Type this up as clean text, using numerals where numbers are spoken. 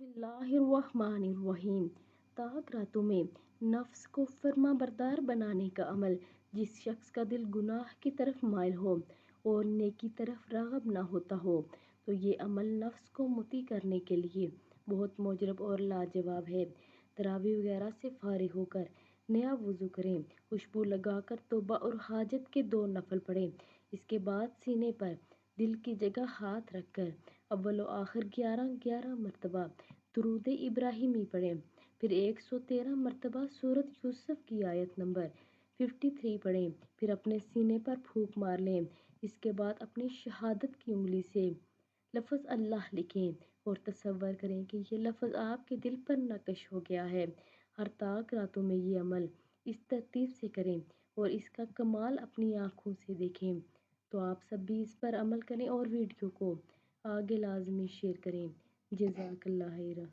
बिस्मिल्लाहिर्रहमानिर्रहीम। ताक रातों में नफ्स को फर्मा बरदार बनाने का अमल। जिस शख्स का दिल गुनाह की तरफ माइल हो और नेकी तरफ राग़ब ना होता हो, तो ये अमल नफ्स को मुती करने के लिए बहुत मुजरब और लाजवाब है। तरावी वगैरह से फारिग होकर नया वज़ू करें, खुशबू लगाकर तौबा और हाजत के 2 नफल पढ़ें। इसके बाद सीने पर दिल की जगह हाथ रखकर अव्वल व आखिर 11-11 मरतबा दुरूद इब्राहिमी पढ़ें। फिर 113 मरतबा सूरत यूसुफ की आयत नंबर 53 पढ़ें। फिर अपने सीने पर फूंक मार लें। इसके बाद अपनी शहादत की उंगली से लफ्ज़ अल्लाह लिखें और तसव्वुर करें कि ये लफ्ज़ आपके दिल पर नक्श हो गया है। हर ताक रातों में ये अमल इस तरतीब से करें और इसका कमाल अपनी आँखों से देखें। तो आप सब भी इस पर अमल करें और वीडियो को आगे लाजमी शेयर करें। जज़ाकल्लाह खैर।